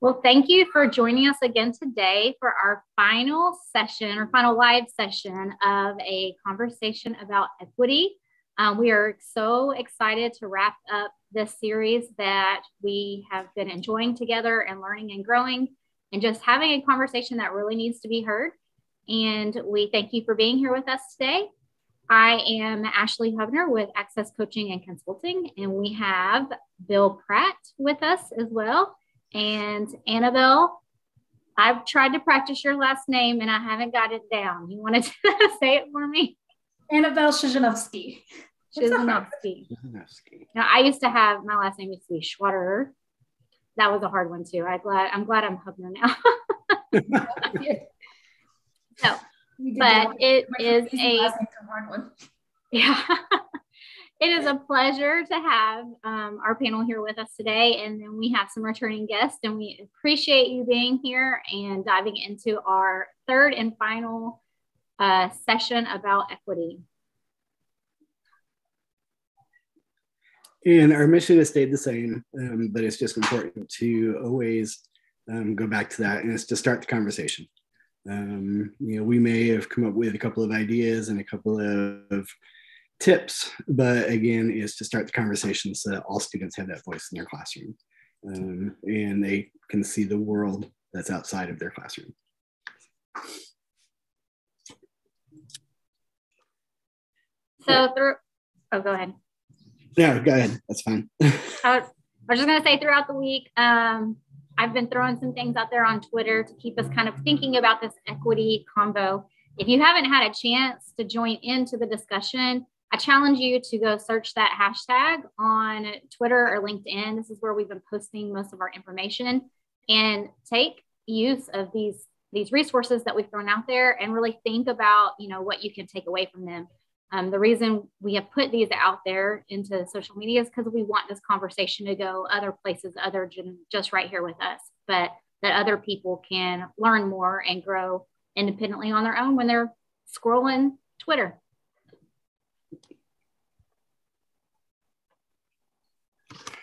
Well, thank you for joining us again today for our final session or final live session of a conversation about equity. We are so excited to wrap up this series that we have been enjoying together and learning and growing and just having a conversation that really needs to be heard. And we thank you for being here with us today. I am Ashley Hubner with Access Coaching and Consulting, and we have Bill Pratt with us as well. And Annabelle, I've tried to practice your last name and I haven't got it down. You want to say it for me? Annabelle Shijanovsky. Shijanovsky. Now, I used to have, my last name used to be Schwaderer. That was a hard one too. I'm glad I'm Hubner now. So, but it is a hard one. Yeah. It is a pleasure to have our panel here with us today. And then we have some returning guests, and we appreciate you being here and diving into our third and final session about equity. And our mission has stayed the same, but it's just important to always go back to that, and it's to start the conversation. We may have come up with a couple of ideas and a couple of tips, but again, is to start the conversation so that all students have that voice in their classroom, and they can see the world that's outside of their classroom. So go ahead. No, go ahead. That's fine. I was just going to say, throughout the week, I've been throwing some things out there on Twitter to keep us kind of thinking about this equity convo. If you haven't had a chance to join into the discussion, I challenge you to go search that hashtag on Twitter or LinkedIn. This is where we've been posting most of our information, and take use of these resources that we've thrown out there and really think about, what you can take away from them. The reason we have put these out there into social media is because we want this conversation to go other places other than just right here with us, but that other people can learn more and grow independently on their own when they're scrolling Twitter.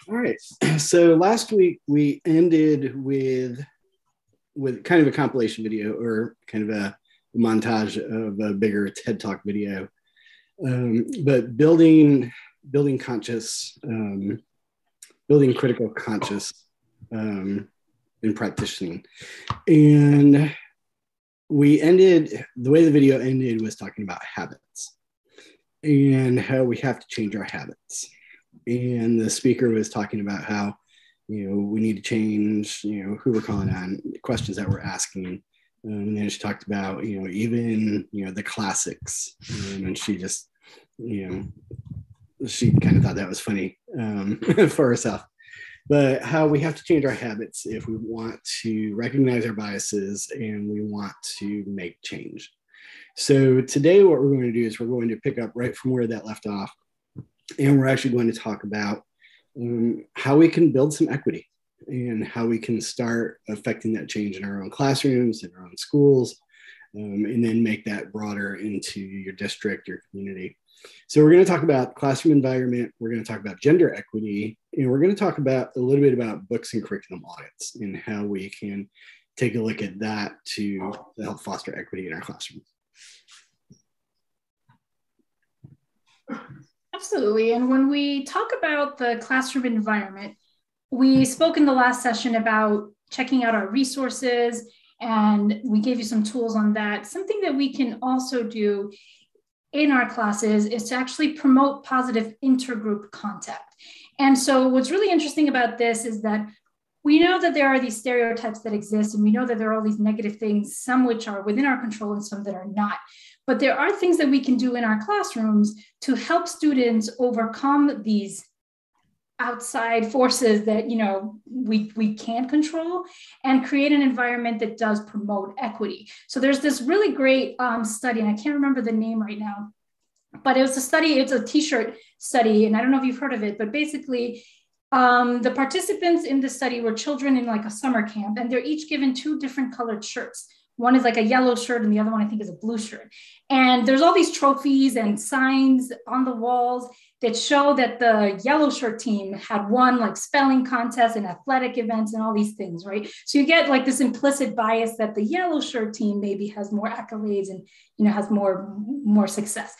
All right. So last week we ended with kind of a compilation video, or kind of a montage of a bigger TED Talk video. But building conscious, building critical conscious in practicing. And the way the video ended was talking about habits and how we have to change our habits. And the speaker was talking about how, we need to change, who we're calling on, questions that we're asking. And then she talked about, even, the classics. And she just, she kind of thought that was funny for herself. But how we have to change our habits if we want to recognize our biases and we want to make change. So today what we're going to do is we're going to pick up right from where that left off. And we're actually going to talk about how we can build some equity and how we can start affecting that change in our own classrooms, in our own schools, and then make that broader into your district, your community. So we're going to talk about classroom environment. We're going to talk about gender equity, and we're going to talk about a little bit about books and curriculum audits and how we can take a look at that to help foster equity in our classroom. Absolutely. And when we talk about the classroom environment, we spoke in the last session about checking out our resources, and we gave you some tools on that. Something that we can also do in our classes is to actually promote positive intergroup contact. And so what's really interesting about this is that we know that there are these stereotypes that exist, and we know that there are all these negative things, some which are within our control and some that are not. But there are things that we can do in our classrooms to help students overcome these outside forces that we can't control, and create an environment that does promote equity. So there's this really great study, and I can't remember the name right now, but it was a study, it's a t-shirt study, and I don't know if you've heard of it, but basically the participants in the study were children in like a summer camp, and they're each given 2 different colored shirts. One is like a yellow shirt and the other one I think is a blue shirt. And there's all these trophies and signs on the walls that show that the yellow shirt team had won like spelling contests and athletic events and all these things, right? So you get like this implicit bias that the yellow shirt team maybe has more accolades and, you know, has more success.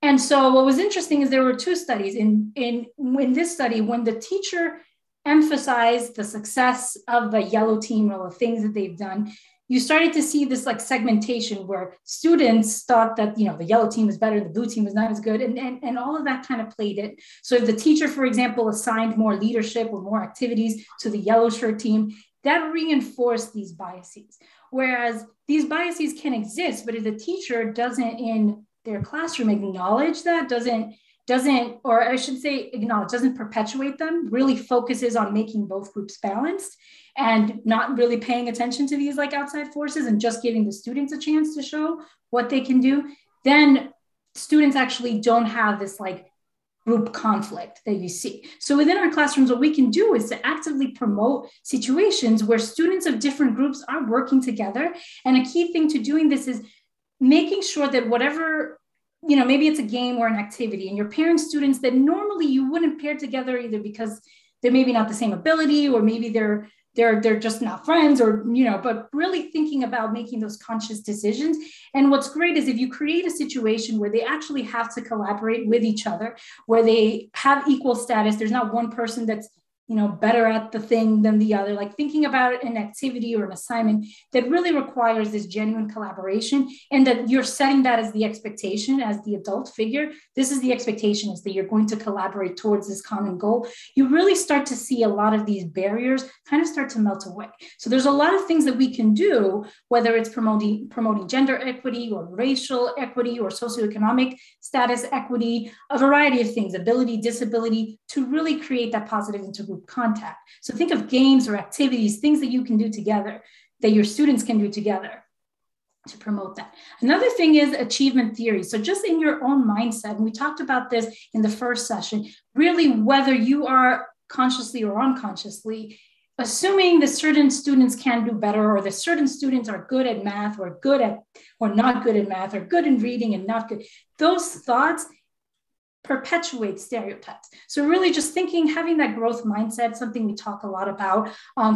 And so what was interesting is there were two studies. In this study, when the teacher emphasized the success of the yellow team or the things that they've done, you started to see this like segmentation where students thought that, you know, the yellow team was better, the blue team was not as good. And all of that kind of played it. So if the teacher, for example, assigned more leadership or more activities to the yellow shirt team, that reinforced these biases. Whereas these biases can exist, but if the teacher doesn't in their classroom acknowledge that, doesn't perpetuate them, really focuses on making both groups balanced and not really paying attention to these like outside forces and just giving the students a chance to show what they can do, then students actually don't have this like group conflict that you see. So within our classrooms, what we can do is to actively promote situations where students of different groups are working together. And a key thing to doing this is making sure that whatever, you know, maybe it's a game or an activity, and you're pairing students that normally you wouldn't pair together either because they're maybe not the same ability, or maybe they're just not friends, or, you know, but really thinking about making those conscious decisions. And what's great is if you create a situation where they actually have to collaborate with each other, where they have equal status, there's not one person that's, you know, better at the thing than the other, like thinking about an activity or an assignment that really requires this genuine collaboration, and that you're setting that as the expectation as the adult figure. This is the expectation, is that you're going to collaborate towards this common goal. You really start to see a lot of these barriers kind of start to melt away. So there's a lot of things that we can do, whether it's promoting gender equity or racial equity or socioeconomic status equity, a variety of things, ability, disability, to really create that positive intergroup contact. So think of games or activities, things that you can do together, that your students can do together to promote that. Another thing is achievement theory. So just in your own mindset, and we talked about this in the first session, really whether you are consciously or unconsciously assuming that certain students can do better, or that certain students are good at math or not good at math, or good in reading and not good, those thoughts perpetuate stereotypes. So really just thinking, having that growth mindset, something we talk a lot about.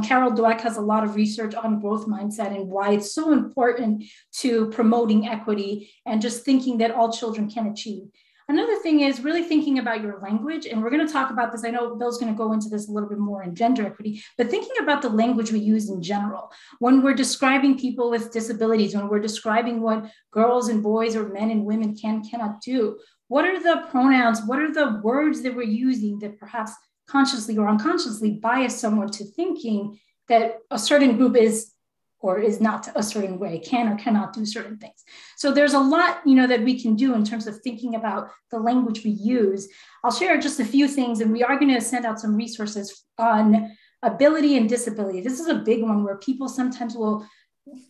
Carol Dweck has a lot of research on growth mindset and why it's so important to promoting equity and just thinking that all children can achieve. Another thing is really thinking about your language. And we're going to talk about this. I know Bill's going to go into this a little bit more in gender equity, but thinking about the language we use in general. When we're describing people with disabilities, when we're describing what girls and boys or men and women cannot do, what are the pronouns? What are the words that we're using that perhaps consciously or unconsciously bias someone to thinking that a certain group is or is not a certain way, can or cannot do certain things? So there's a lot, you know, that we can do in terms of thinking about the language we use. I'll share just a few things, and we are going to send out some resources on ability and disability. This is a big one where people sometimes will,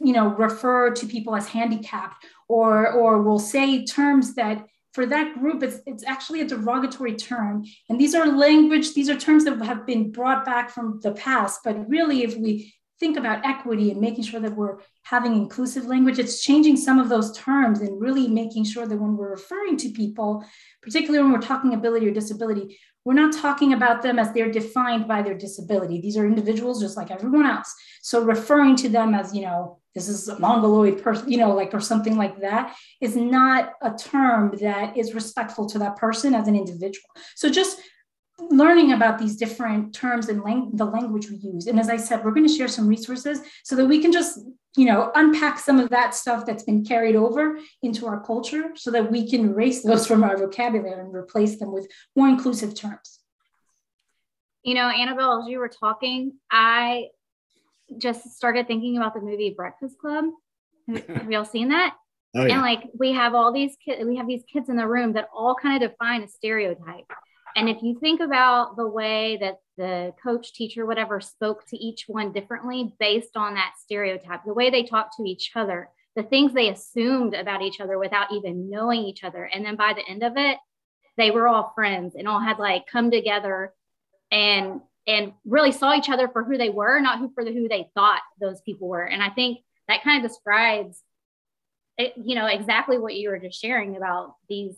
you know, refer to people as handicapped, or will say terms that for that group, it's actually a derogatory term. And these are terms that have been brought back from the past. But really, if we think about equity and making sure that we're having inclusive language, it's changing some of those terms and really making sure that when we're referring to people, particularly when we're talking ability or disability, we're not talking about them as they're defined by their disability. These are individuals just like everyone else. So referring to them as, you know, this is a mongoloid person, you know, like, or something like that, is not a term that is respectful to that person as an individual. So just learning about these different terms and the language we use. And as I said, we're going to share some resources so that we can just, you know, unpack some of that stuff that's been carried over into our culture so that we can erase those from our vocabulary and replace them with more inclusive terms. You know, Annabelle, as you were talking, I just started thinking about the movie Breakfast Club. Have y'all seen that? Oh, yeah. And like, we have all these kids, we have these kids in the room that all kind of define a stereotype. And if you think about the way that the coach, teacher, whatever, spoke to each one differently based on that stereotype, the way they talked to each other, the things they assumed about each other without even knowing each other. And then by the end of it, they were all friends and all had like come together and really saw each other for who they were, not for who they thought those people were. And I think that kind of describes it, exactly what you were just sharing about these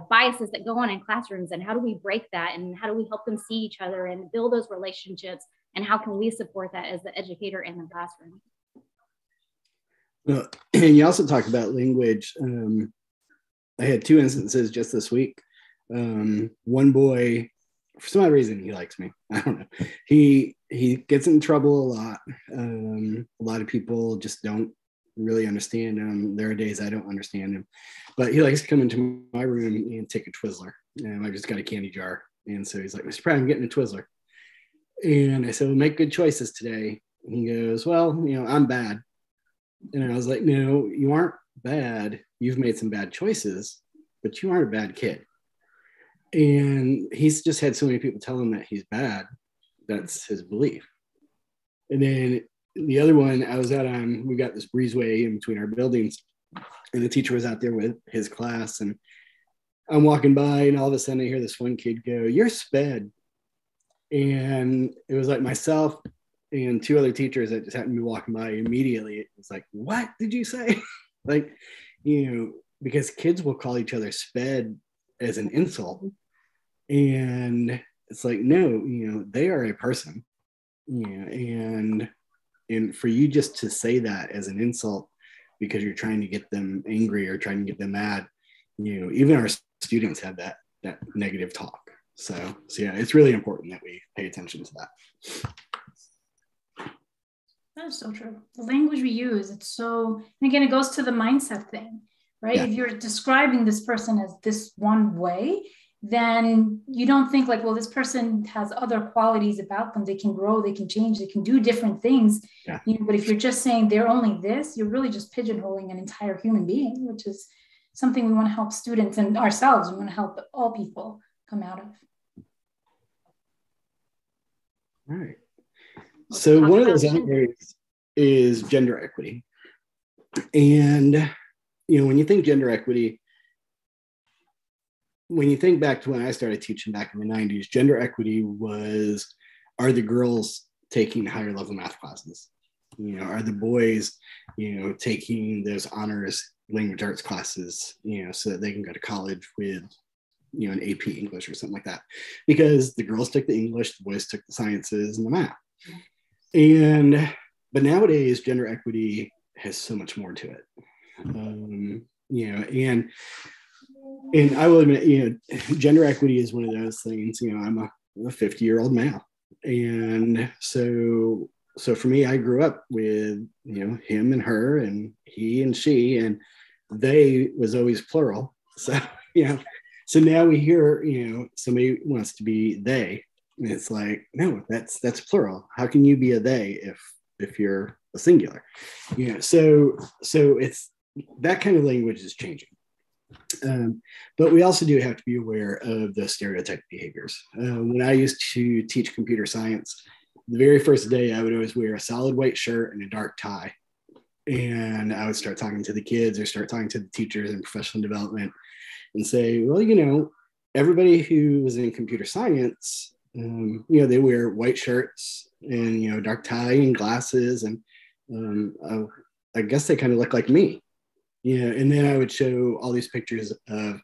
biases that go on in classrooms, and how do we break that, and how do we help them see each other and build those relationships, and how can we support that as the educator in the classroom. Well, and you also talked about language. I had 2 instances just this week. One boy, for some odd reason, he likes me. I don't know. He gets in trouble a lot. A lot of people just don't really understand him. There are days I don't understand him, but he likes to come into my room and take a Twizzler. And I just got a candy jar. And so he's like, Mr. Pratt, I'm getting a Twizzler. And I said, well, make good choices today. And he goes, well, I'm bad. And I was like, no, you aren't bad. You've made some bad choices, but you aren't a bad kid. And he's just had so many people tell him that he's bad. That's his belief. And then the other one, I was out on, we got this breezeway in between our buildings, and the teacher was out there with his class, and I'm walking by, and all of a sudden I hear this one kid go, "You're sped." And it was like myself and 2 other teachers that just happened to be walking by. Immediately it was like, what did you say? Like, because kids will call each other sped as an insult. And it's like, no, they are a person. And for you just to say that as an insult because you're trying to get them angry or trying to get them mad, even our students have that negative talk. So yeah, it's really important that we pay attention to that. That is so true. The language we use, and again, it goes to the mindset thing, right? Yeah. If you're describing this person as this one way, then you don't think like, well, this person has other qualities about them. They can grow, they can change, they can do different things. Yeah. But if you're just saying they're only this, you're really just pigeonholing an entire human being, which is something we want to help students and ourselves. We want to help all people come out of. All right. So one of those areas is gender equity. And, when you think gender equity, when you think back to when I started teaching back in the 90s, gender equity was, are the girls taking higher level math classes? Are the boys, taking those honors language arts classes, so that they can go to college with, an AP English or something like that? Because the girls took the English, the boys took the sciences and the math. But nowadays, gender equity has so much more to it. And I will admit, gender equity is one of those things. I'm a 50-year-old male, and so for me, I grew up with him and her, and he and she, and they was always plural. So so now we hear somebody wants to be they, and it's like, no, that's plural. How can you be a they if you're a singular? So it's that kind of language is changing. But we also do have to be aware of the stereotype behaviors. When I used to teach computer science, the very first day I would always wear a solid white shirt and a dark tie. And I would start talking to the kids or start talking to the teachers in professional development and say, well, everybody who's in computer science, they wear white shirts and, dark tie and glasses. And I guess they kind of look like me. And then I would show all these pictures of,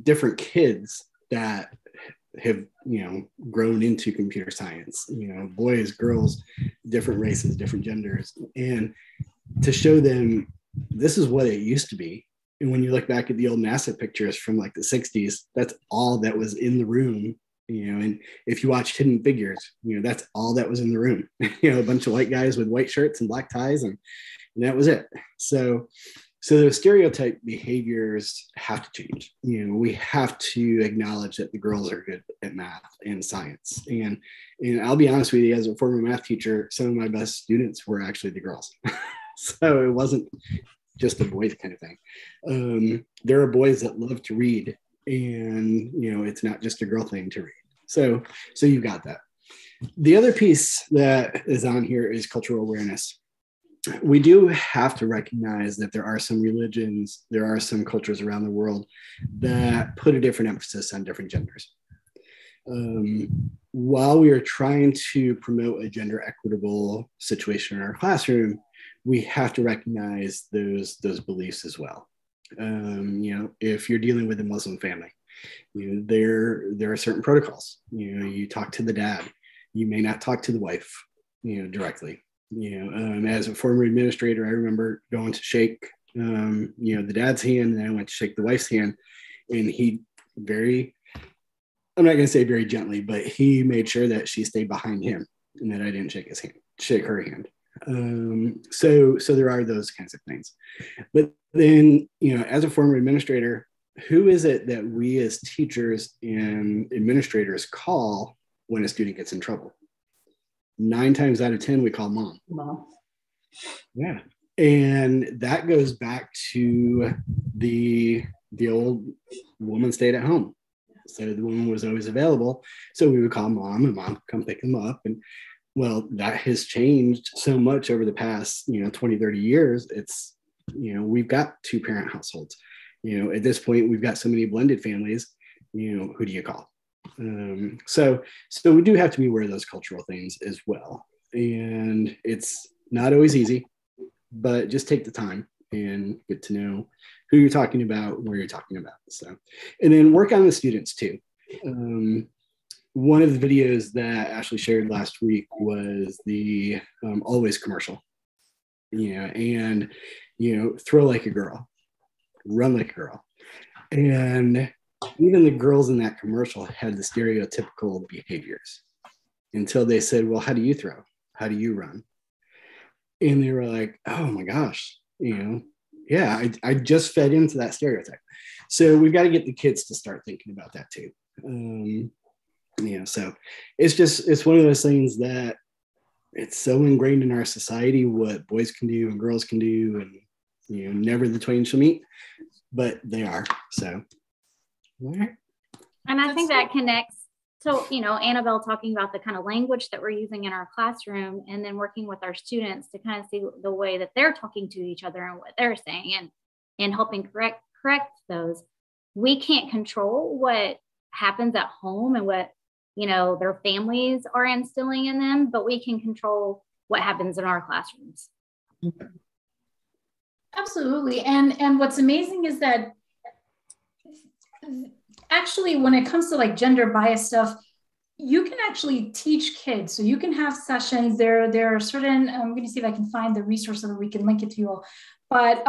different kids that have, grown into computer science, boys, girls, different races, different genders, and to show them this is what it used to be. And when you look back at the old NASA pictures from like the 60s, that's all that was in the room, and if you watched Hidden Figures, that's all that was in the room, a bunch of white guys with white shirts and black ties, and that was it. So those stereotype behaviors have to change. We have to acknowledge that the girls are good at math and science. And I'll be honest with you, as a former math teacher, some of my best students were actually the girls. So it wasn't just a boys kind of thing. There are boys that love to read, and it's not just a girl thing to read. So you've got that. The other piece that is on here is cultural awareness. We do have to recognize that there are some religions, there are some cultures around the world that put a different emphasis on different genders. while we are trying to promote a gender equitable situation in our classroom, we have to recognize those beliefs as well. If you're dealing with a Muslim family, there are certain protocols. You talk to the dad. You may not talk to the wife, directly. As a former administrator, I remember going to shake, the dad's hand, and I went to shake the wife's hand, and he I'm not going to say very gently, but he made sure that she stayed behind him and that I didn't shake her hand. So there are those kinds of things. But then, as a former administrator, who is it that we as teachers and administrators call when a student gets in trouble? 9 times out of 10, we call mom. Yeah. And that goes back to the old woman stayed at home. So the woman was always available. So we would call mom, and mom would come pick them up. And well, that has changed so much over the past, 20, 30 years. It's, we've got 2-parent households. At this point, we've got so many blended families, who do you call? So we do have to be aware of those cultural things as well. And it's not always easy, but just take the time and get to know who you're talking about, where you're talking about. So, and then work on the students too. One of the videos that Ashley shared last week was the Always commercial, and, throw like a girl, run like a girl. And even the girls in that commercial had the stereotypical behaviors until they said, well, how do you throw? How do you run? And they were like, oh my gosh, yeah, I just fed into that stereotype. So we've got to get the kids to start thinking about that too. So it's one of those things that it's so ingrained in our society, what boys can do and girls can do, and never the twain shall meet, but they are. So, all right. And I think that connects to, Annabelle talking about the kind of language that we're using in our classroom, and then working with our students to kind of see the way that they're talking to each other and what they're saying, and helping correct those. We can't control what happens at home and what, their families are instilling in them, but we can control what happens in our classrooms. Absolutely. And what's amazing is that actually, when it comes to like gender bias stuff, you can actually teach kids. So you can have sessions. There are certain, I'm going to see if I can find the resource so that we can link it to you all. But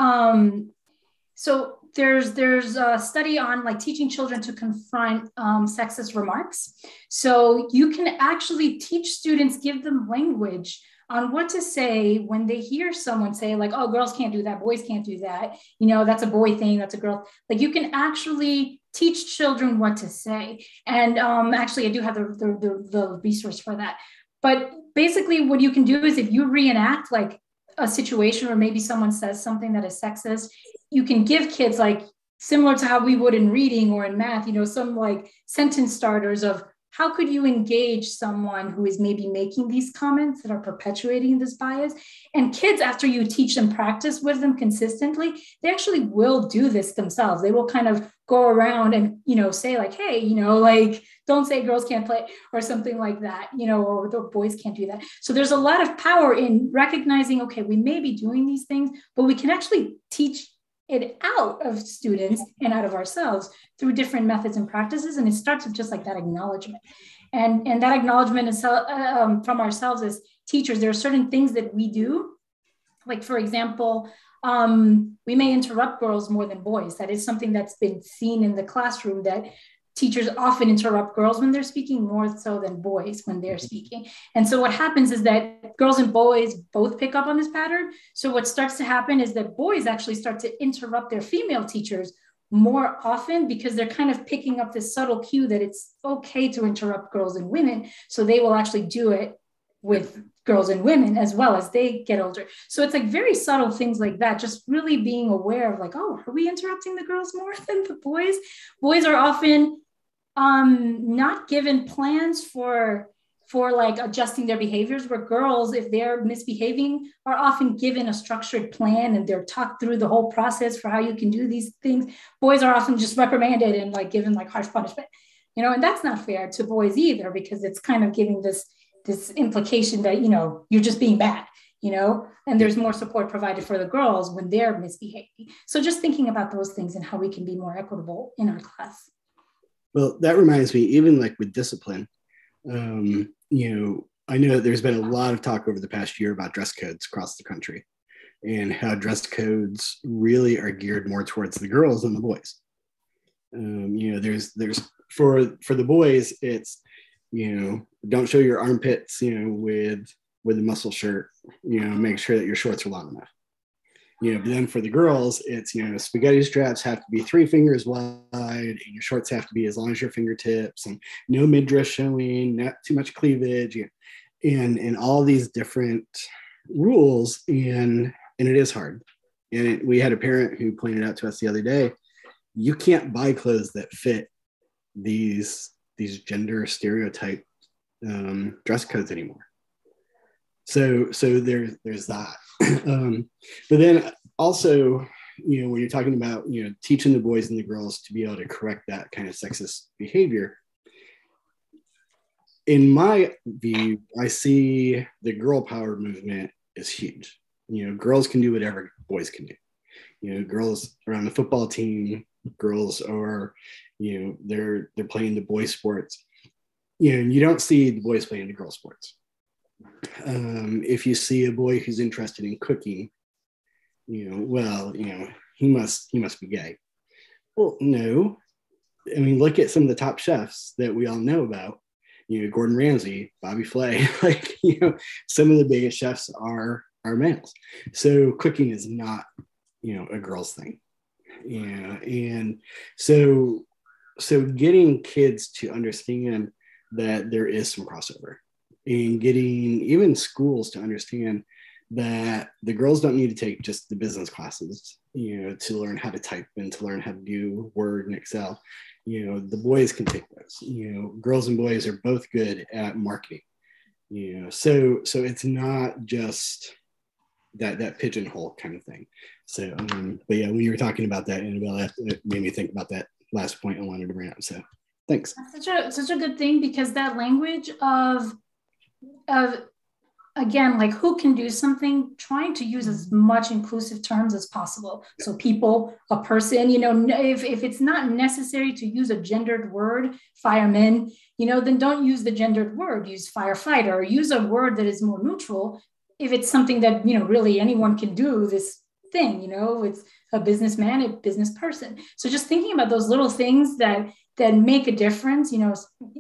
so there's a study on like teaching children to confront sexist remarks. So you can actually teach students, give them language on what to say when they hear someone say like, oh, girls can't do that, boys can't do that, that's a boy thing, that's a girl. Like you can actually teach children what to say. And actually I do have the resource for that. But basically what you can do is if you reenact like a situation where maybe someone says something that is sexist, you can give kids like similar to how we would in reading or in math, some like sentence starters of how could you engage someone who is maybe making these comments that are perpetuating this bias? And kids, after you teach them, practice with them consistently, they actually will do this themselves. They will kind of go around and, say like, hey, like, don't say girls can't play or something like that, or the boys can't do that. So there's a lot of power in recognizing, okay, we may be doing these things, but we can actually teach it out of students and out of ourselves through different methods and practices. And it starts with just like that acknowledgement. And that acknowledgement is from ourselves as teachers. There are certain things that we do. Like, for example, we may interrupt girls more than boys. That is something that's been seen in the classroom, that teachers often interrupt girls when they're speaking more so than boys when they're speaking. And so what happens is that girls and boys both pick up on this pattern. So what starts to happen is that boys actually start to interrupt their female teachers more often because they're kind of picking up this subtle cue that it's okay to interrupt girls and women. So they will actually do it with girls and women as well as they get older. So it's like very subtle things like that, just really being aware of like, oh, are we interrupting the girls more than the boys? Boys are often not given plans for like adjusting their behaviors, where girls, if they're misbehaving, are often given a structured plan and they're talked through the whole process for how you can do these things. Boys are often just reprimanded and like given like harsh punishment. you know, and that's not fair to boys either, because it's kind of giving this implication that, you know, you're just being bad, you know, and there's more support provided for the girls when they're misbehaving. So just thinking about those things and how we can be more equitable in our class. Well, that reminds me, even like with discipline, you know, I know there's been a lot of talk over the past year about dress codes across the country and how dress codes really are geared more towards the girls than the boys. You know, there's for the boys, it's, you know, don't show your armpits, you know, with a muscle shirt, you know, make sure that your shorts are long enough. You know, but then for the girls, it's, you know, spaghetti straps have to be 3 fingers wide, and your shorts have to be as long as your fingertips, and no midriff showing, not too much cleavage, and all these different rules, and it is hard. And we had a parent who pointed out to us the other day, you can't buy clothes that fit these gender stereotype dress codes anymore. So there's that. But then also, you know, when you're talking about, you know, teaching the boys and the girls to be able to correct that kind of sexist behavior, in my view, I see the girl power movement is huge. You know, girls can do whatever boys can do. You know, girls are on the football team, girls are, you know, they're playing the boys sports. You know, and you don't see the boys playing the girl sports. If you see a boy who's interested in cooking, you know, well, you know, he must be gay. Well, no. I mean, look at some of the top chefs that we all know about. You know, Gordon Ramsay, Bobby Flay, like, you know, some of the biggest chefs are males. So cooking is not, you know, a girl's thing. Yeah. And so getting kids to understand that there is some crossover, and getting even schools to understand that the girls don't need to take just the business classes, you know, to learn how to type and to learn how to do Word and Excel. You know, the boys can take those. You know, girls and boys are both good at marketing. You know, so it's not just that pigeonhole kind of thing. So, but yeah, when you were talking about that, Annabelle, it made me think about that last point I wanted to bring up. So, thanks. That's such a good thing, because that language of again, like who can do something, trying to use as much inclusive terms as possible. So people, a person, you know, if it's not necessary to use a gendered word, fireman, you know, then don't use the gendered word, use firefighter, or use a word that is more neutral. If it's something that, you know, really anyone can do this thing, you know, it's a businessman, a business person. So just thinking about those little things that make a difference, you know,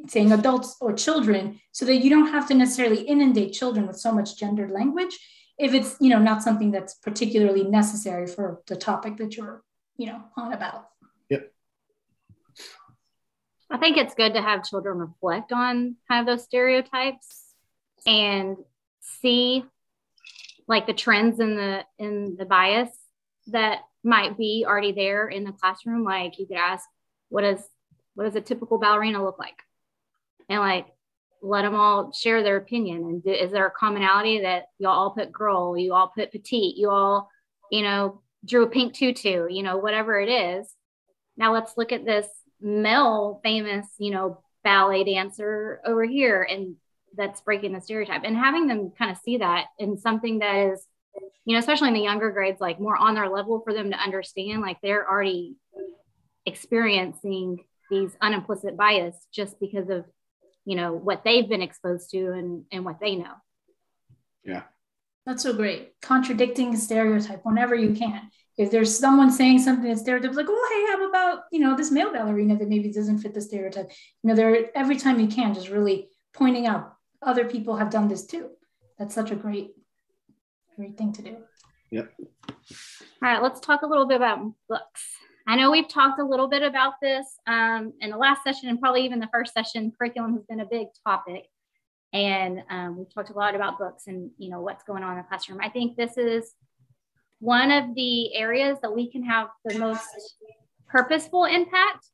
saying adults or children, so that you don't have to necessarily inundate children with so much gendered language if it's, you know, not something that's particularly necessary for the topic that you're, you know, on about. Yep. I think it's good to have children reflect on kind of those stereotypes and see like the trends in the bias that might be already there in the classroom. Like you could ask, what does a typical ballerina look like? And like, let them all share their opinion. And is there a commonality that you all put girl, you all put petite, you all, you know, drew a pink tutu, you know, whatever it is. Now let's look at this male famous, you know, ballet dancer over here, and that's breaking the stereotype, and having them kind of see that in something that is, you know, especially in the younger grades, like more on their level for them to understand, like they're already experiencing these unimplicit bias just because of, you know, what they've been exposed to and what they know. Yeah. That's so great. Contradicting stereotype whenever you can. If there's someone saying something that's stereotype, like, oh, hey, how about, you know, this male ballerina that maybe doesn't fit the stereotype? You know, every time you can, just really pointing out other people have done this too. That's such a great thing to do. Yep. All right, let's talk a little bit about books. I know we've talked a little bit about this in the last session, and probably even the first session. Curriculum has been a big topic, and we've talked a lot about books and, you know, what's going on in the classroom. I think this is one of the areas that we can have the most purposeful impact,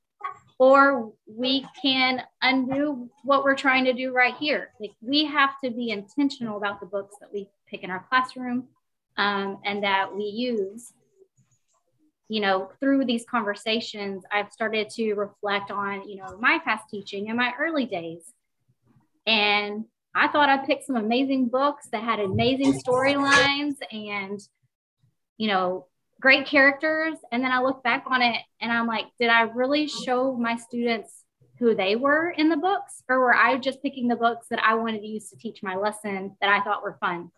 or we can undo what we're trying to do right here. Like, we have to be intentional about the books that we pick in our classroom and that we use. through these conversations, I've started to reflect on, my past teaching in my early days. And I thought I picked some amazing books that had amazing storylines and, great characters. And then I look back on it and I'm like, did I really show my students who they were in the books? Or were I just picking the books that I wanted to use to teach my lesson that I thought were fun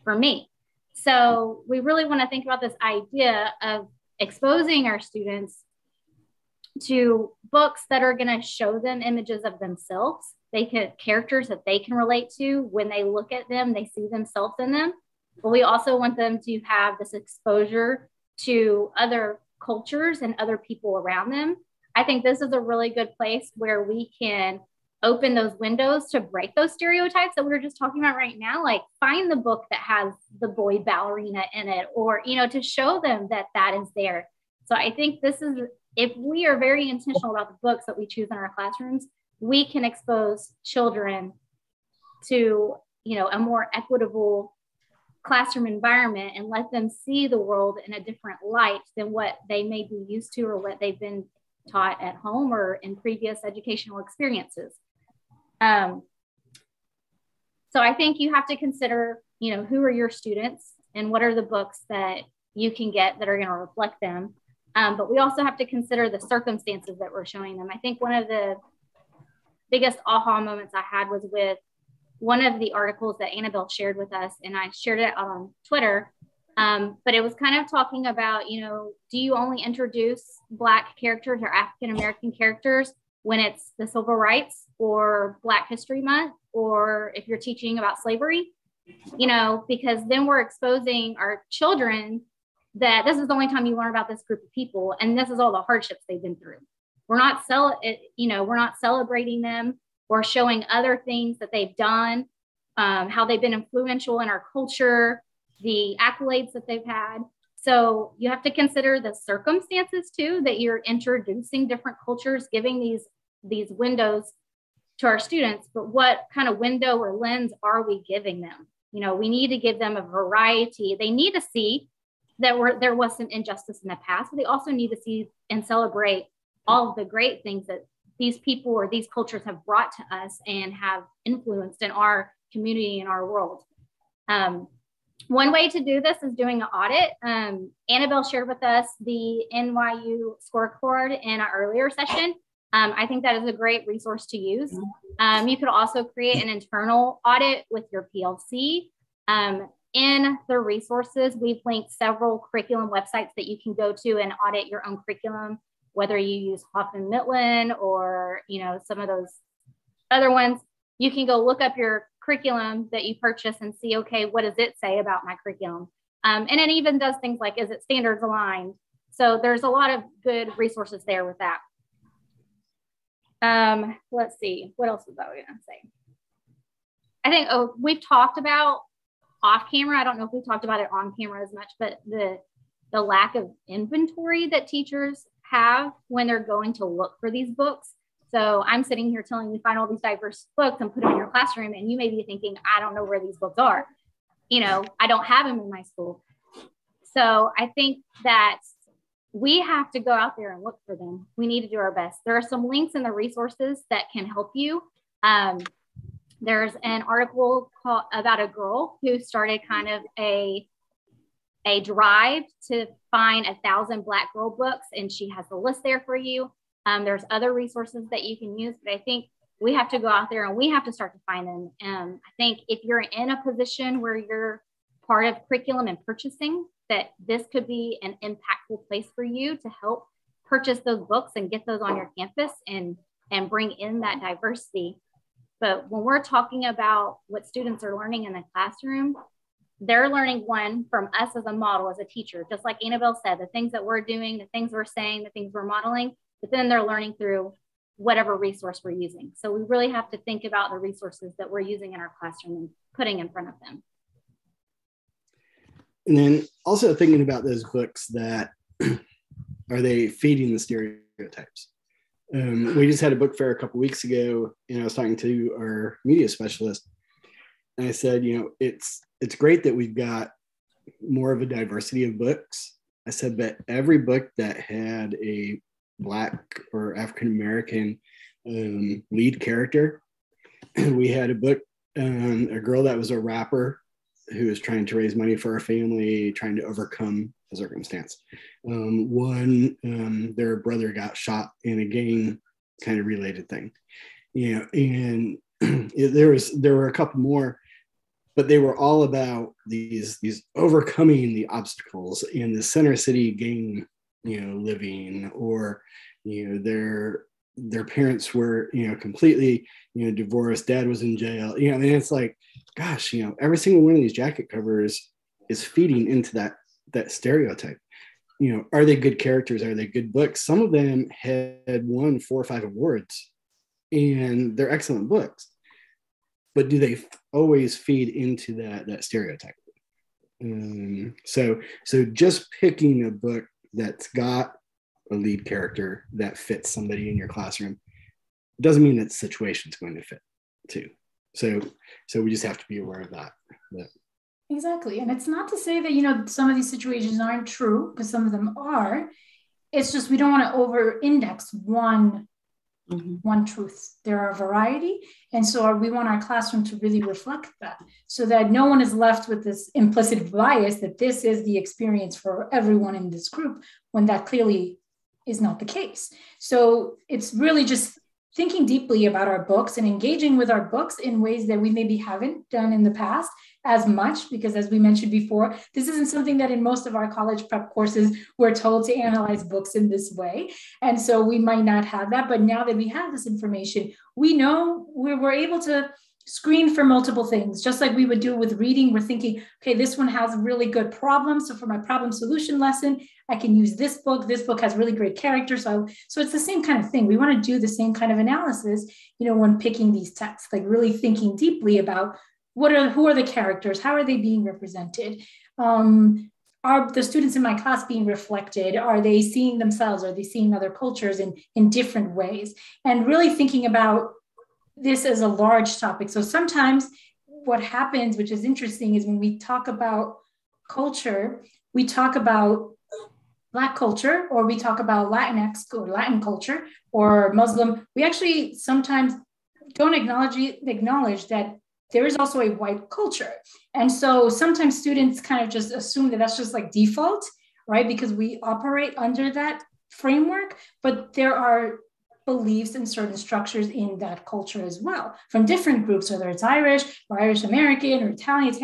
for me? So we really want to think about this idea of exposing our students to books that are going to show them images of themselves. Characters that they can relate to. When they look at them, they see themselves in them. But we also want them to have this exposure to other cultures and other people around them. I think this is a really good place where we can open those windows to break those stereotypes that we were just talking about right now. Like, find the book that has the boy ballerina in it, or, to show them that that is there. So I think this is, if we are very intentional about the books that we choose in our classrooms, we can expose children to, a more equitable classroom environment and let them see the world in a different light than what they may be used to or what they've been taught at home or in previous educational experiences. So I think you have to consider, who are your students and what are the books that you can get that are going to reflect them. But we also have to consider the circumstances that we're showing them. I think one of the biggest aha moments I had was with one of the articles that Annabelle shared with us, and I shared it on Twitter. But it was kind of talking about, do you only introduce Black characters or African-American characters when it's the Civil Rights or Black History Month, or if you're teaching about slavery? Because then we're exposing our children that this is the only time you learn about this group of people, and this is all the hardships they've been through. We're not celebrating them or showing other things that they've done, how they've been influential in our culture, the accolades that they've had. So you have to consider the circumstances too, that you're introducing different cultures, giving these windows to our students. But what kind of window or lens are we giving them? We need to give them a variety. They need to see that there was some injustice in the past, but they also need to see and celebrate all of the great things that these people or these cultures have brought to us and have influenced in our community and our world. One way to do this is doing an audit. Annabelle shared with us the NYU scorecard in our earlier session. I think that is a great resource to use. You could also create an internal audit with your PLC. In the resources, we've linked several curriculum websites that you can go to and audit your own curriculum, whether you use Hoffman Mitlin or, some of those other ones. You can go look up your curriculum that you purchase and see, okay, what does it say about my curriculum? And it even does things like, is it standards aligned? So there's a lot of good resources there with that. Let's see, what else was I going to say? I think, we've talked about off camera. I don't know if we talked about it on camera as much, but the lack of inventory that teachers have when they're going to look for these books. So I'm sitting here telling you, find all these diverse books and put them in your classroom. And you may be thinking, I don't know where these books are. I don't have them in my school. So I think that we have to go out there and look for them. We need to do our best. There are some links in the resources that can help you. There's an article about a girl who started kind of a drive to find 1,000 Black girl books, and she has the list there for you. There's other resources that you can use, but I think we have to go out there and we have to start to find them. I think if you're in a position where you're part of curriculum and purchasing, that this could be an impactful place for you to help purchase those books and get those on your campus and bring in that diversity. But when we're talking about what students are learning in the classroom, they're learning from us as a model, as a teacher, just like Annabelle said, the things that we're doing, the things we're saying, the things we're modeling, but then they're learning through whatever resource we're using. So we really have to think about the resources that we're using in our classroom and putting in front of them. And then also thinking about those books that are they feeding the stereotypes? We just had a book fair a couple weeks ago, and I was talking to our media specialist, and I said, it's great that we've got more of a diversity of books. I said, but every book that had a Black or African American lead character, we had a book, a girl that was a rapper who was trying to raise money for her family, trying to overcome a circumstance. Their brother got shot in a gang kind of related thing, and there were a couple more, but they were all about these overcoming the obstacles in the center city gang, living, or their parents were completely divorced, dad was in jail, and it's like, gosh, every single one of these jacket covers is feeding into that stereotype. Are they good characters? Are they good books? Some of them had won 4 or 5 awards, and they're excellent books, but do they always feed into that stereotype? So just picking a book that's got a lead character that fits somebody in your classroom doesn't mean that the situation's going to fit too. So we just have to be aware of that. Exactly. And it's not to say that, some of these situations aren't true, because some of them are. It's just we don't want to over-index one truth. There are a variety. And so we want our classroom to really reflect that, so that no one is left with this implicit bias that this is the experience for everyone in this group, when that clearly is not the case. So it's really just thinking deeply about our books and engaging with our books in ways that we maybe haven't done in the past as much, because as we mentioned before, this isn't something that in most of our college prep courses we're told to analyze books in this way. And so we might not have that, but now that we have this information, we know we're able to screen for multiple things, just like we would do with reading. We're thinking, okay, this one has really good problems. So for my problem solution lesson, I can use this book. This book has really great characters. So it's the same kind of thing. We want to do the same kind of analysis, when picking these texts, like really thinking deeply about who are the characters? How are they being represented? Are the students in my class being reflected? Are they seeing themselves? Are they seeing other cultures in different ways? And really thinking about this as a large topic. So sometimes what happens, which is interesting, is when we talk about culture, we talk about Black culture, or we talk about Latinx or Latin culture or Muslim. We actually sometimes don't acknowledge that there is also a white culture. And so sometimes students kind of just assume that that's just like default, right? Because we operate under that framework, but there are beliefs and certain structures in that culture as well, from different groups, whether it's Irish or Irish American or Italian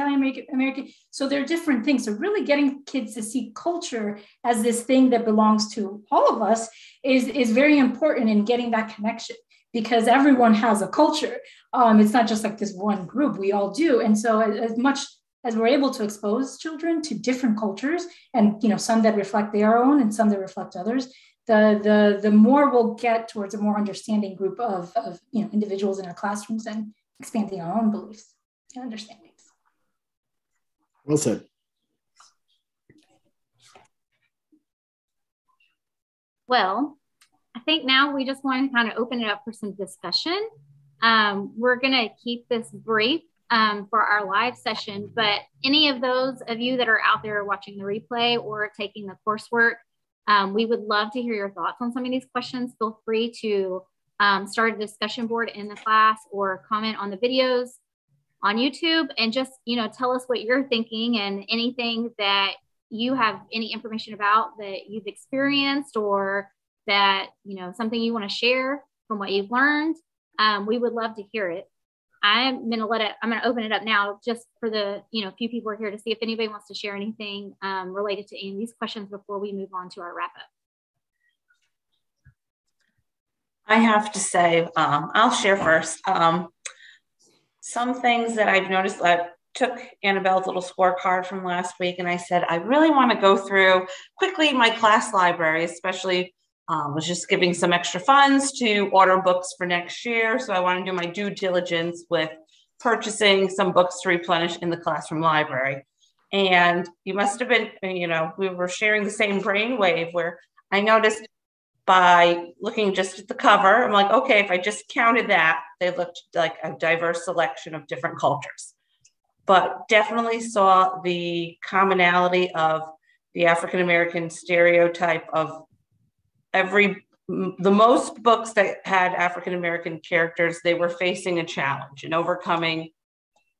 American. So there are different things. So really getting kids to see culture as this thing that belongs to all of us is very important in getting that connection, because everyone has a culture. It's not just like this one group, we all do. And so as much as we're able to expose children to different cultures, and some that reflect their own and some that reflect others, the more we'll get towards a more understanding group of individuals in our classrooms, and expanding our own beliefs and understandings. Well said. Well, I think now we just want to kind of open it up for some discussion. We're going to keep this brief for our live session, but any of those of you that are out there watching the replay or taking the coursework, we would love to hear your thoughts on some of these questions. Feel free to start a discussion board in the class, or comment on the videos on YouTube, and just, tell us what you're thinking, and anything that you have any information about that you've experienced, or that, something you want to share from what you've learned. We would love to hear it. I'm going to open it up now, just for the, few people are here, to see if anybody wants to share anything related to any of these questions before we move on to our wrap up. I have to say, I'll share first. Some things that I've noticed, I took Annabelle's little scorecard from last week, and I said, I really want to go through quickly my class library, especially was just giving some extra funds to order books for next year. So I want to do my due diligence with purchasing some books to replenish in the classroom library. And you must have been, we were sharing the same brainwave, where I noticed by looking just at the cover, I'm like, okay, if I just counted that, they looked like a diverse selection of different cultures. But definitely saw the commonality of the African-American stereotype of the most books that had African-American characters, they were facing a challenge and overcoming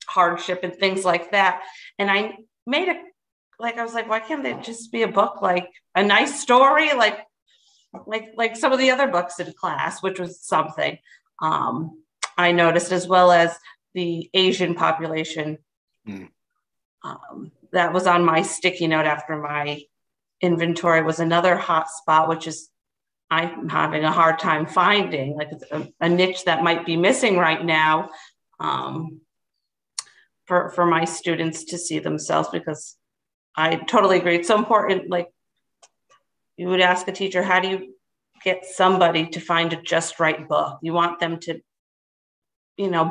hardship and things like that. And I made I was like, why can't it just be a book, like a nice story, like some of the other books in class, which was something I noticed, as well as the Asian population. That was on my sticky note after my inventory, was another hot spot, which is I'm having a hard time finding, like it's a niche that might be missing right now for my students to see themselves, because I totally agree. It's so important. Like, you would ask a teacher, how do you get somebody to find a just right book? You want them to,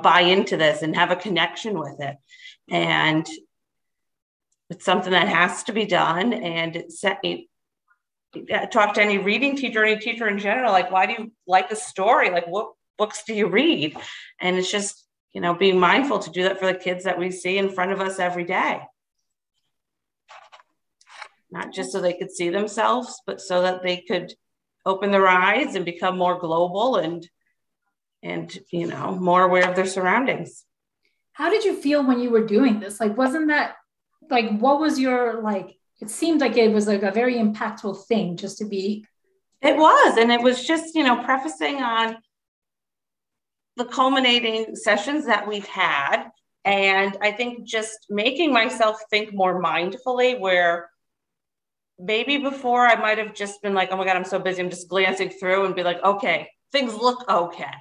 buy into this and have a connection with it. And it's something that has to be done. And talk to any reading teacher, any teacher in general, like, why do you like a story? Like, what books do you read? And it's just, being mindful to do that for the kids that we see in front of us every day. Not just so they could see themselves, but so that they could open their eyes and become more global and more aware of their surroundings. How did you feel when you were doing this? Like, wasn't that, like, what was your, like, it seemed like it was like a very impactful thing just to be. It was. And it was just, prefacing on the culminating sessions that we've had. And I think just making myself think more mindfully, where maybe before I might have just been like, oh my God, I'm so busy, I'm just glancing through and be like, okay, things look okay.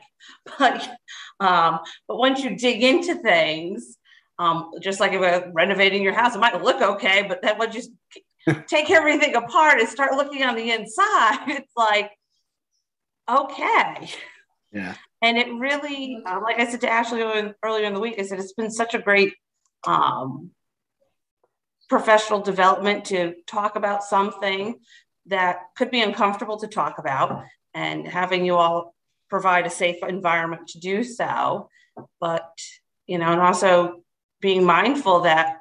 But once you dig into things, just like if you're renovating your house, it might look okay, but then once you take everything apart and start looking on the inside, it's like, okay. Yeah. And it really, like I said to Ashley earlier in the week, I said, it's been such a great professional development to talk about something that could be uncomfortable to talk about, and having you all provide a safe environment to do so. But, and also being mindful that,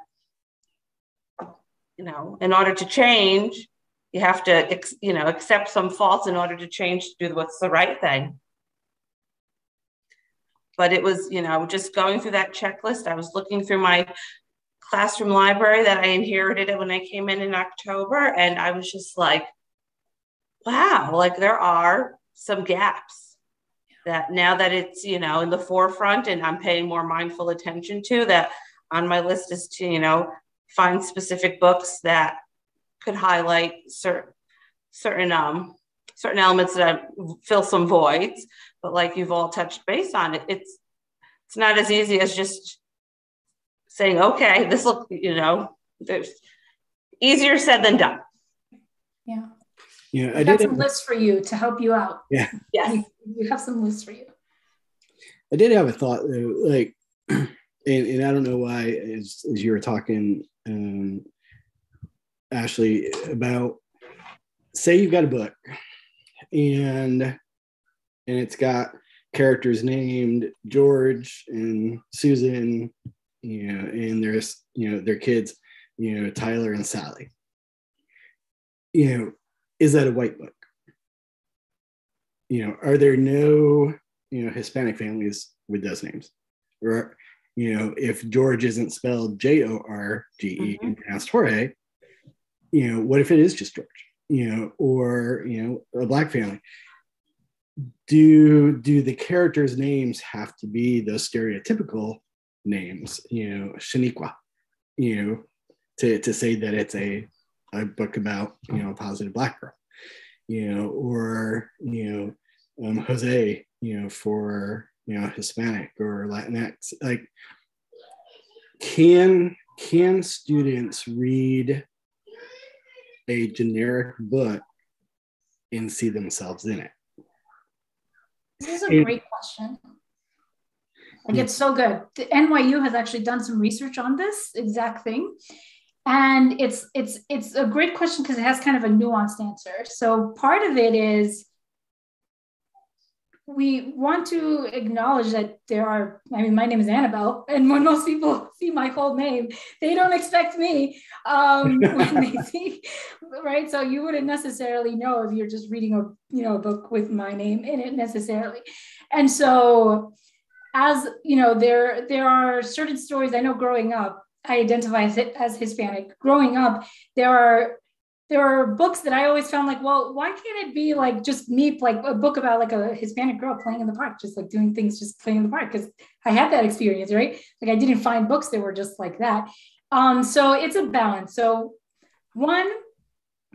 in order to change, you have to, accept some faults in order to change, to do what's the right thing. But it was, just going through that checklist. I was looking through my classroom library that I inherited when I came in October. And I was just like, wow, like there are some gaps that now that it's, in the forefront and I'm paying more mindful attention to, that on my list is to, find specific books that could highlight certain elements that fill some voids. But like you've all touched base on it, it's not as easy as just saying, okay, this look, there's easier said than done. Yeah. Yeah, I got some lists for you to help you out. Yeah. Yes. We have some lists for you. I did have a thought though, like, and I don't know why, as you were talking, Ashley, about, say you've got a book and it's got characters named George and Susan, and there's, their kids, Tyler and Sally. Is that a white book? Are there no, Hispanic families with those names? Or, if George isn't spelled Jorge and pronounced Jorge, what if it is just George? Or, a Black family? Do the characters' names have to be those stereotypical names, Shaniqua, to say that it's a book about, a positive Black girl, or, Jose, for, Hispanic or Latinx? Like, can students read a generic book and see themselves in it? This is a great question. Like, it's so good. The NYU has actually done some research on this exact thing. And it's a great question because it has kind of a nuanced answer. So part of it is, we want to acknowledge that there are, I mean, my name is Annabelle, and when most people see my full name, they don't expect me when they see, right? So you wouldn't necessarily know if you're just reading a book with my name in it necessarily. And so, as you know, there are certain stories I know growing up, I identify as Hispanic. Growing up, there are books that I always found like, well, why can't it be like just me, like a book about like a Hispanic girl playing in the park, just like doing things, just playing in the park? Because I had that experience, right? Like I didn't find books that were just like that. So it's a balance. So one,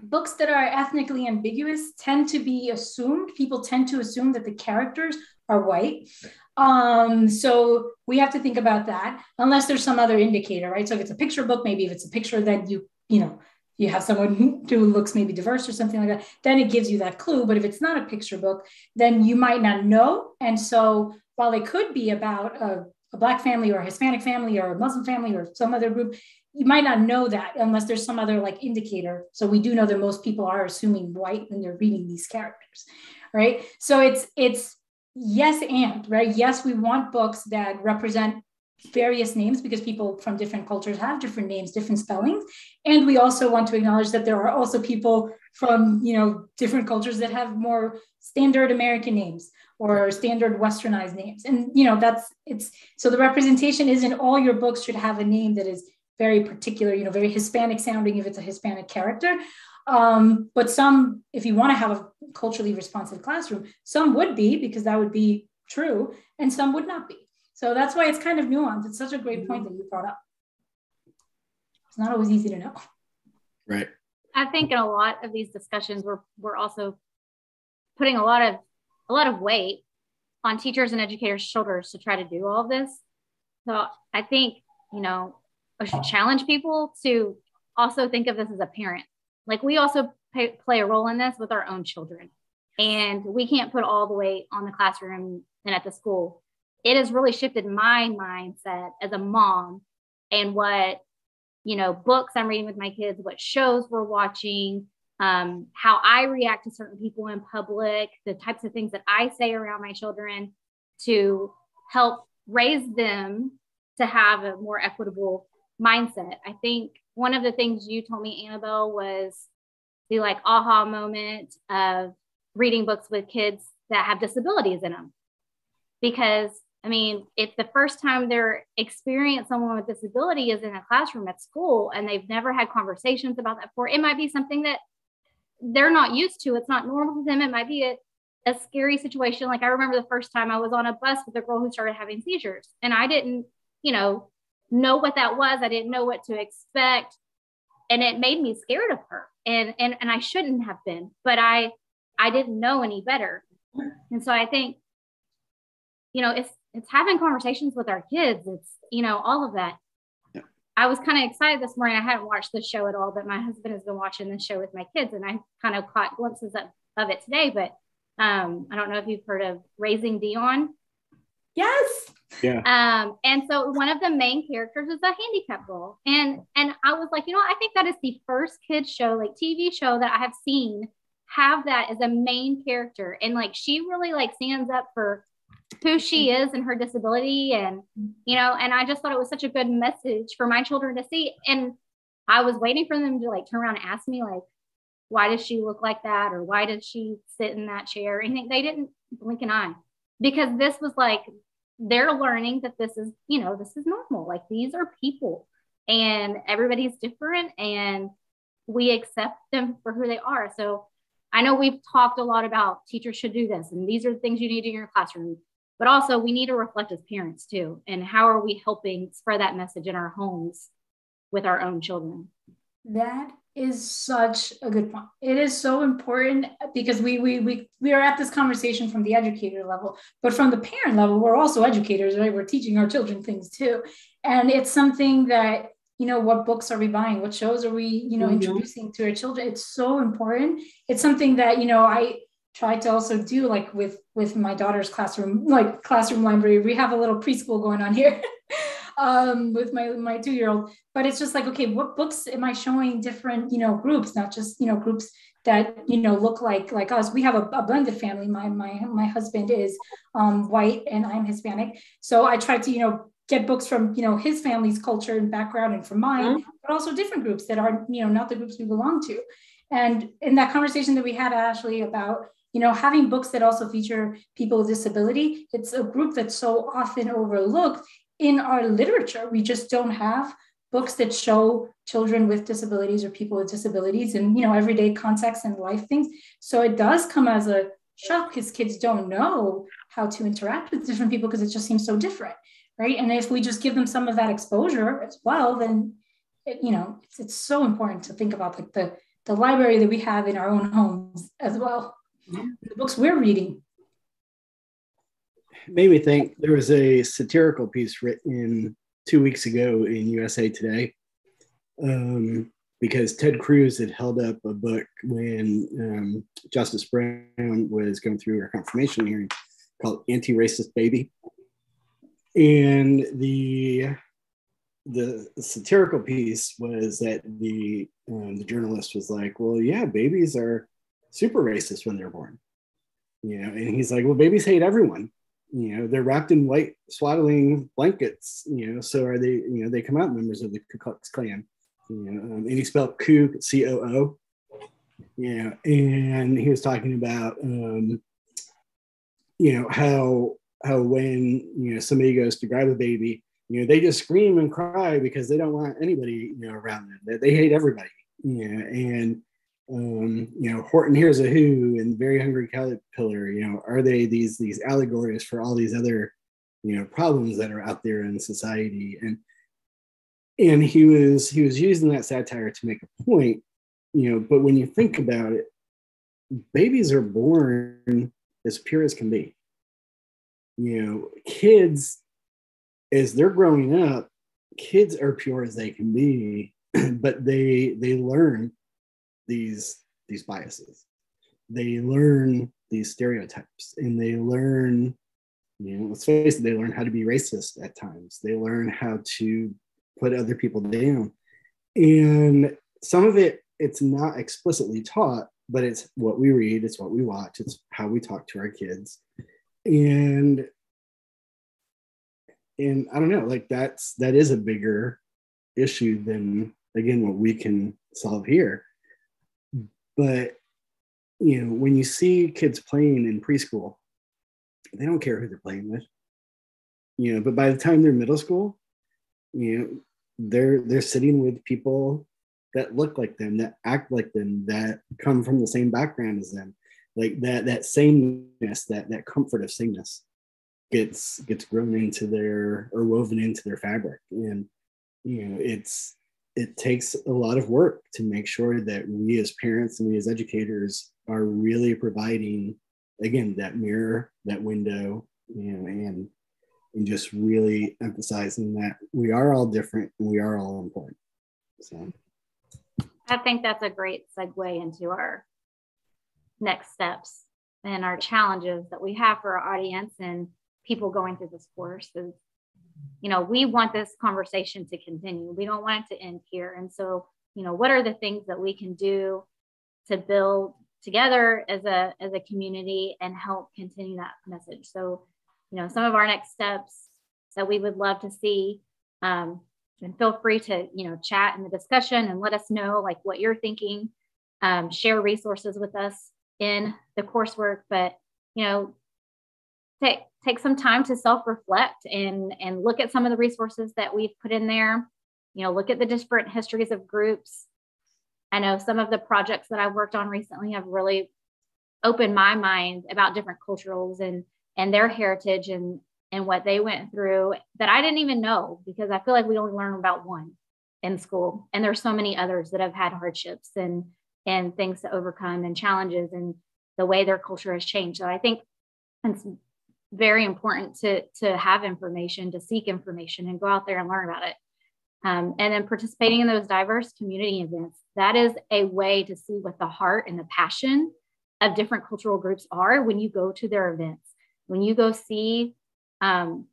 books that are ethnically ambiguous tend to be assumed. People tend to assume that the characters are white. So we have to think about that, unless there's some other indicator, right? So if it's a picture book, maybe if it's a picture that you have someone who looks maybe diverse or something like that, then it gives you that clue. But if it's not a picture book, then you might not know. And so while it could be about a Black family or a Hispanic family or a Muslim family or some other group, you might not know that unless there's some other like indicator. So we do know that most people are assuming white when they're reading these characters, right? So it's yes and, right? Yes, we want books that represent various names because people from different cultures have different names, different spellings. And we also want to acknowledge that there are also people from, different cultures that have more standard American names or standard Westernized names. And, so the representation isn't all your books should have a name that is very particular, very Hispanic sounding if it's a Hispanic character. But some, if you want to have a culturally responsive classroom, some would be, because that would be true, and some would not be. So that's why it's kind of nuanced. It's such a great point that you brought up. It's not always easy to know. Right. I think in a lot of these discussions, we're also putting a lot of weight on teachers and educators' shoulders to try to do all of this. So I think, I should challenge people to also think of this as a parent. Like we also play a role in this with our own children. And we can't put all the weight on the classroom and at the school. It has really shifted my mindset as a mom and what, books I'm reading with my kids, what shows we're watching, how I react to certain people in public, the types of things that I say around my children to help raise them to have a more equitable mindset. I think one of the things you told me, Annabelle, was the like aha moment of reading books with kids that have disabilities in them. Because if the first time they're experiencing someone with disability is in a classroom at school and they've never had conversations about that before, it might be something that they're not used to. It's not normal to them. It might be a scary situation. Like I remember the first time I was on a bus with a girl who started having seizures and I didn't, know what that was. I didn't know what to expect. And it made me scared of her. And I shouldn't have been, but I didn't know any better. And so I think, it's having conversations with our kids. It's, all of that. Yeah. I was kind of excited this morning. I hadn't watched the show at all, but my husband has been watching the show with my kids and I kind of caught glimpses of it today. But I don't know if you've heard of Raising Dion. Yes. Yeah. And so one of the main characters is a handicapped girl. And I was like, I think that is the first kids show, like TV show that I have seen have that as a main character. And like, she really like stands up for who she is and her disability. And, and I just thought it was such a good message for my children to see. And I was waiting for them to like turn around and ask me like, why does she look like that? Or why does she sit in that chair? Or anything. They didn't blink an eye because this was like, they're learning that this is, this is normal. Like these are people and everybody's different and we accept them for who they are. So I know we've talked a lot about teachers should do this and these are the things you need in your classroom, but also we need to reflect as parents too. And how are we helping spread that message in our homes with our own children? That is such a good point. It is so important because we are at this conversation from the educator level, but from the parent level, we're also educators, right? We're teaching our children things too. And it's something that, what books are we buying? What shows are we, introducing to our children? It's so important. It's something that, I try to also do like with my daughter's classroom library. We have a little preschool going on here. With my 2-year-old, but it's just like, okay, what books am I showing different, groups, not just, groups that, you know, look like us. We have a blended family. My husband is white and I'm Hispanic. So I try to, you know, get books from, you know, his family's culture and background and from mine, but also different groups that are, you know, not the groups we belong to. And in that conversation that we had, Ashley, about, you know, having books that also feature people with disability, it's a group that's so often overlooked in our literature. We just don't have books that show children with disabilities or people with disabilities and, you know, everyday context and life things. So it does come as a shock because kids don't know how to interact with different people because it just seems so different, right? And if we just give them some of that exposure as well, then, you know, it's so important to think about like the library that we have in our own homes as well. The books we're reading. Made me think there was a satirical piece written 2 weeks ago in USA Today, because Ted Cruz had held up a book when Justice Brown was going through her confirmation hearing called Anti-Racist Baby. And the satirical piece was that the journalist was like, well, yeah, babies are super racist when they're born. You know, and he's like, well, babies hate everyone. You know, they're wrapped in white swaddling blankets, you know, so are they, you know, they come out members of the Ku Klux Klan, you know, and he spelled Ku, C-O-O, you know, and he was talking about, you know, how when, you know, somebody goes to grab a baby, you know, they just scream and cry because they don't want anybody, you know, around them. They hate everybody, you know, and, you know, Horton Hears a Who and Very Hungry Caterpillar, you know, are they these allegories for all these other, you know, problems that are out there in society? And he was using that satire to make a point, you know, but when you think about it, babies are born as pure as can be. You know, kids, as they're growing up, kids are pure as they can be, but they learn these biases. They learn these stereotypes, and they learn, you know, let's face it, they learn how to be racist at times. They learn how to put other people down. And some of it, it's not explicitly taught, but it's what we read, it's what we watch, it's how we talk to our kids. And I don't know, like that is a bigger issue than, again, what we can solve here. But, you know, when you see kids playing in preschool, they don't care who they're playing with, you know, but by the time they're middle school, you know, they're sitting with people that look like them, that act like them, that come from the same background as them. Like that sameness, that comfort of sameness gets grown into their, or woven into their fabric. And, you know, it takes a lot of work to make sure that we as parents and we as educators are really providing, again, that mirror, that window, you know, and just really emphasizing that we are all different and we are all important. So I think that's a great segue into our next steps and our challenges that we have for our audience and people going through this course. Is, you know, we want this conversation to continue. We don't want it to end here. And so, you know, what are the things that we can do to build together as a community and help continue that message? So, you know, some of our next steps that we would love to see, and feel free to, you know, chat in the discussion and let us know like what you're thinking, share resources with us in the coursework, but, you know, take some time to self-reflect and look at some of the resources that we've put in there, you know, look at the different histories of groups. I know some of the projects that I've worked on recently have really opened my mind about different cultures and their heritage and what they went through that I didn't even know, because I feel like we only learn about one in school. And there's so many others that have had hardships and things to overcome and challenges and the way their culture has changed. So I think it's very important to have information, to seek information and go out there and learn about it. And then participating in those diverse community events, that is a way to see what the heart and the passion of different cultural groups are when you go to their events, when you go see and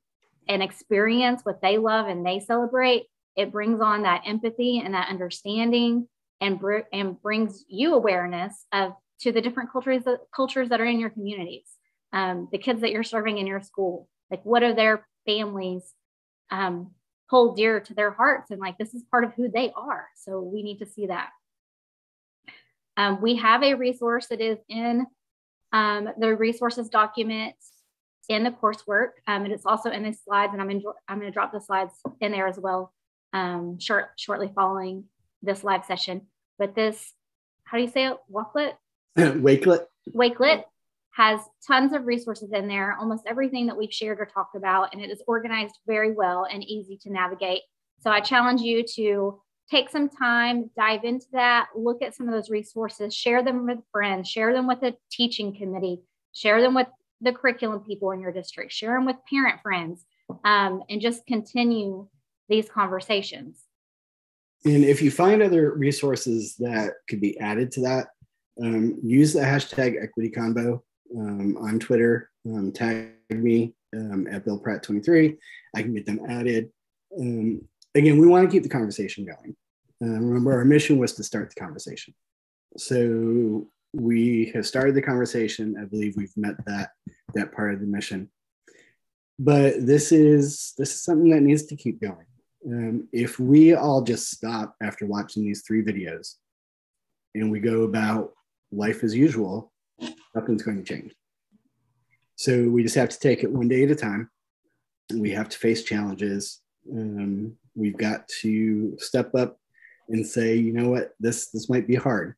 experience what they love and they celebrate. It brings on that empathy and that understanding and brings you awareness to the different cultures that are in your communities. The kids that you're serving in your school, like what are their families hold dear to their hearts, and like this is part of who they are. So we need to see that. We have a resource that is in the resources documents in the coursework, and it's also in the slides, and I'm going to drop the slides in there as well shortly following this live session. But this, how do you say it? Wakelet has tons of resources in there, almost everything that we've shared or talked about, and it is organized very well and easy to navigate. So I challenge you to take some time, dive into that, look at some of those resources, share them with friends, share them with the teaching committee, share them with the curriculum people in your district, share them with parent friends, and just continue these conversations. And if you find other resources that could be added to that, use the hashtag EquityConvo on Twitter. Tag me at BillPratt23. I can get them added. Again, we want to keep the conversation going. Remember, our mission was to start the conversation. So we have started the conversation. I believe we've met that part of the mission. But this is something that needs to keep going. If we all just stop after watching these 3 videos and we go about life as usual, nothing's going to change. So we just have to take it one day at a time. We have to face challenges. We've got to step up and say, you know what, this might be hard.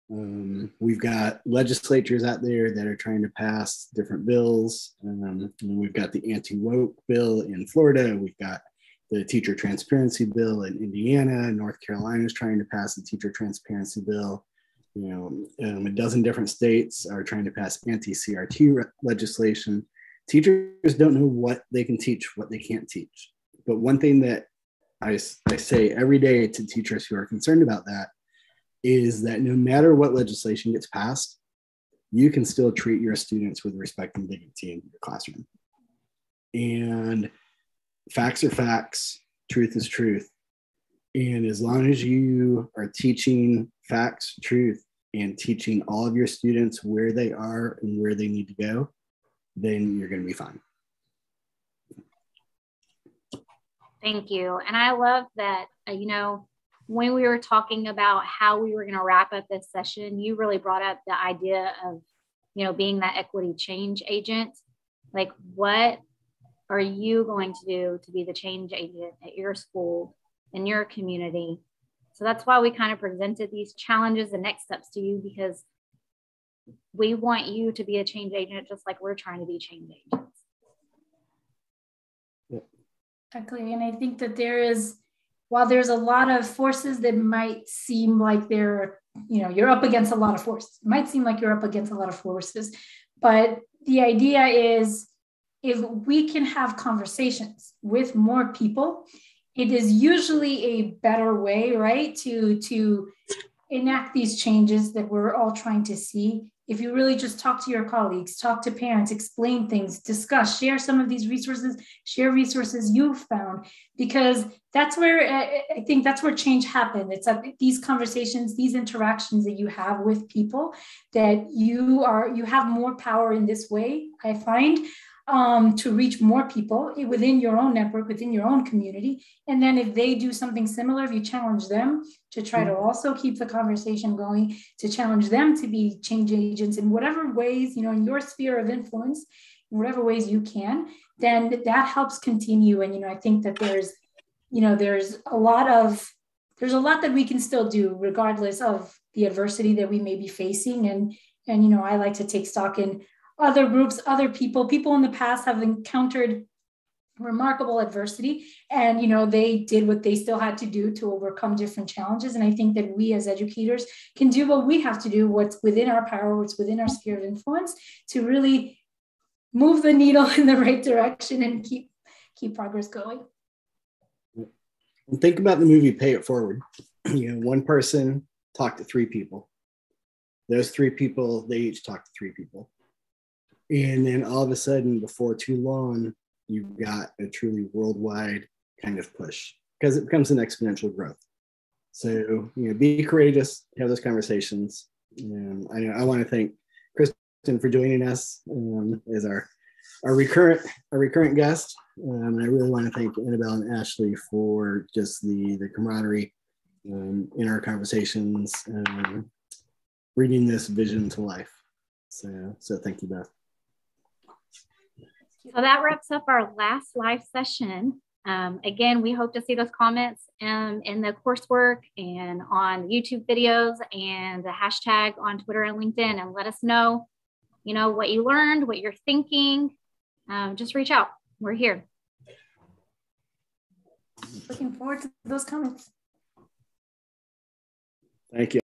We've got legislatures out there that are trying to pass different bills. We've got the anti-woke bill in Florida. We've got the teacher transparency bill in Indiana. North Carolina is trying to pass the teacher transparency bill. A dozen different states are trying to pass anti-CRT legislation. Teachers don't know what they can teach, what they can't teach. But one thing that I say every day to teachers who are concerned about that is that no matter what legislation gets passed, you can still treat your students with respect and dignity in your classroom. And facts are facts, truth is truth. And as long as you are teaching facts, truth, and teaching all of your students where they are and where they need to go, then you're going to be fine. Thank you. And I love that, when we were talking about how we were going to wrap up this session, you really brought up the idea of, being that equity change agent. Like, what are you going to do to be the change agent at your school, in your community? So that's why we kind of presented these challenges and next steps to you, because we want you to be a change agent just like we're trying to be change agents. Exactly. And I think that while there's a lot of forces that might seem like you're up against a lot of forces. It might seem like you're up against a lot of forces, but the idea is if we can have conversations with more people, it is usually a better way, right, to enact these changes that we're all trying to see. If you really just talk to your colleagues, talk to parents, explain things, discuss, share some of these resources, share resources you've found, because that's where I think that's where change happens. It's these conversations, these interactions that you have with people, that you have more power in this way, I find, to reach more people within your own network, within your own community. And then if they do something similar, if you challenge them to try to also keep the conversation going, to challenge them to be change agents in whatever ways, in your sphere of influence, in whatever ways you can, then that helps continue. And, I think that there's a lot that we can still do regardless of the adversity that we may be facing. And I like to take stock in other groups, other people in the past have encountered remarkable adversity, and they did what they still had to do to overcome different challenges. And I think that we as educators can do what we have to do, what's within our power, what's within our sphere of influence, to really move the needle in the right direction and keep progress going. And think about the movie Pay It Forward. One person talked to 3 people. Those 3 people, they each talked to 3 people. And then all of a sudden, before too long, you've got a truly worldwide kind of push, because it becomes an exponential growth. So, be courageous, have those conversations. And I want to thank Kristen for joining us as our recurrent guest. And I really want to thank Annabelle and Ashley for just the camaraderie in our conversations, bringing this vision to life. So thank you both. So that wraps up our last live session. Again, we hope to see those comments in the coursework and on YouTube videos and the hashtag on Twitter and LinkedIn, and let us know, what you learned, what you're thinking. Just reach out. We're here. Looking forward to those comments. Thank you.